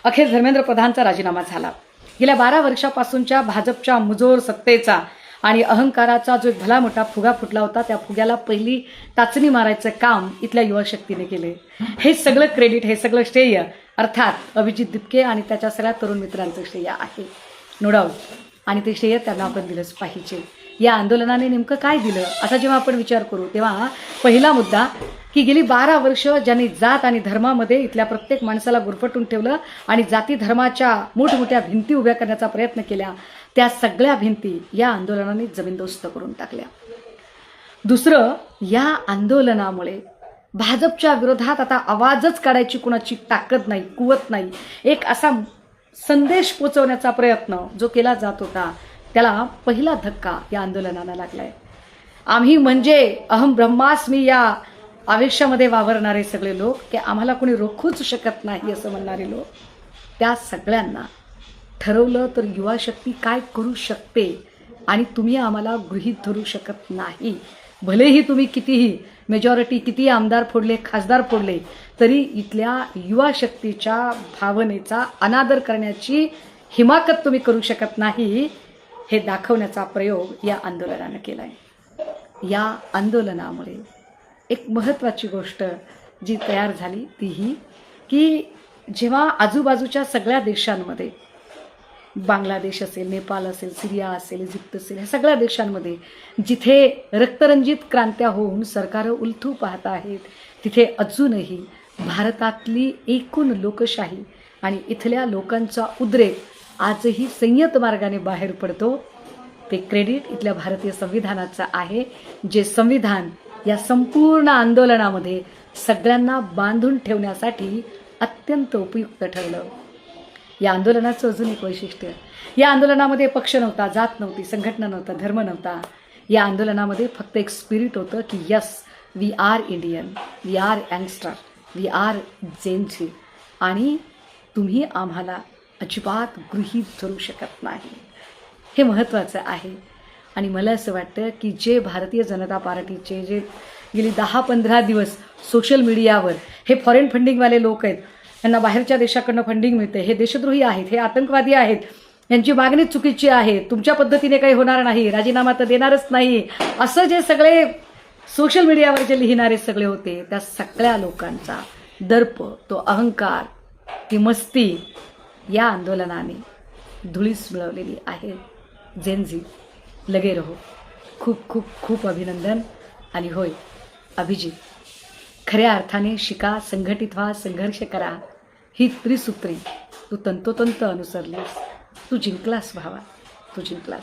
अखेर धर्मेंद्र प्रधानचा राजीनामा झाला. गेल्या 12 वर्षापासूनच्या भाजपच्या मुजोर सत्तेचा आणि अहंकाराचा जो भला मोठा फुगा फुटला होता, त्या फुग्याला पहिली टाचणी मारायचं काम इथल्या युवा शक्तीने केले. हे सगळं क्रेडिट, हे सगळं श्रेय अर्थात अभिजित दिपके आणि त्याच्या सगळ्या तरुण मित्रांचं श्रेय आहे, नो डाऊट. आणि ते श्रेय त्यांना आपण दिलंच पाहिजे. या आंदोलनाने नेमकं काय दिलं असा जेव्हा आपण विचार करू, तेव्हा पहिला मुद्दा की गेली 12 वर्ष ज्यांनी जात आणि धर्मामध्ये इथल्या प्रत्येक माणसाला गुरफटून ठेवलं आणि जाती धर्माच्या मोठमोठ्या भिंती उभ्या करण्याचा प्रयत्न केल्या, त्या सगळ्या भिंती या आंदोलनाने जमीनदोस्त करून टाकल्या. दुसरं, या आंदोलनामुळे भाजपच्या विरोधात आता आवाजच काढायची कुणाची ताकद नाही, कुवत नाही. एक असा संदेश पोचवण्याचा प्रयत्न जो केला जात होता, त्याला पहिला धक्का या आंदोलनाला लागलाय. आम्ही म्हणजे अहम ब्रह्मास्मी या आवेशामध्ये वावरणारे सगळे लोक, की आम्हाला कोणी रोखूच शकत नाही असं म्हणणारे लोक, त्या सगळ्यांना ठरवलं तर युवा शक्ती काय करू शकते आणि तुम्ही आम्हाला गृहीत धरू शकत नाही. भलेही तुम्ही कितीही मेजॉरिटी, किती आमदार फोडले, खासदार फोडले, तरी इथल्या युवा शक्तीच्या भावनेचा अनादर करण्याची हिमाकत तुम्ही करू शकत नाही, हे दाखवण्याचा प्रयोग या आंदोलनानं केला आहे. या आंदोलनामुळे एक महत्त्वाची गोष्ट जी तयार झाली ती ही की जेव्हा आजूबाजूच्या सगळ्या देशांमध्ये, बांगलादेश असेल, नेपाळ असेल, सिरिया असेल, इजिप्त असेल, ह्या सगळ्या देशांमध्ये जिथे रक्तरंजित क्रांत्या होऊन सरकारं उलथू पाहत आहेत, तिथे अजूनही भारतातली एकूण लोकशाही आणि इथल्या लोकांचा उद्रेक आजही संयत मार्गाने बाहेर पडतो. ते क्रेडिट इथल्या भारतीय संविधानाचं आहे, जे संविधान या संपूर्ण आंदोलनामध्ये सगळ्यांना बांधून ठेवण्यासाठी अत्यंत उपयुक्त ठरलं. या आंदोलनाचं अजून एक वैशिष्ट्य, या आंदोलनामध्ये पक्ष नव्हता, जात नव्हती, संघटना नव्हता, धर्म नव्हता. या आंदोलनामध्ये फक्त एक स्पिरिट होतं की yes, we are Indian, we are youngster, we are Gen Z, आणि तुम्ही आम्हाला अजिबात गृहीत धरू शकत नाही. हे महत्त्वाचं आहे. आणि मला असं वाटतं की जे भारतीय जनता पार्टीचे जे गेली 10-15 दिवस सोशल मीडियावर हे फॉरेन फंडिंगवाले लोक आहेत, यांना बाहेरच्या देशाकडनं फंडिंग मिळते, हे देशद्रोही आहेत, हे आतंकवादी आहेत, यांची मागणी चुकीची आहे, तुमच्या पद्धतीने काही होणार नाही, राजीनामा तर देणारच नाही, असं जे सगळे सोशल मीडियावर जे लिहिणारे सगळे होते, त्या सगळ्या लोकांचा दर्प, तो अहंकार, ती मस्ती या आंदोलनाने धुळीस मिळवलेली आहे. जेनझी लगे रहो. खूप खूप खूप अभिनंदन. आणि होय अभिजित, खऱ्या अर्थाने शिका, संघटित व्हा, संघर्ष करा, ही त्रिसूत्री तू तंतोतंत अनुसरलीस, तू जिंकलास भावा, तू जिंकलास.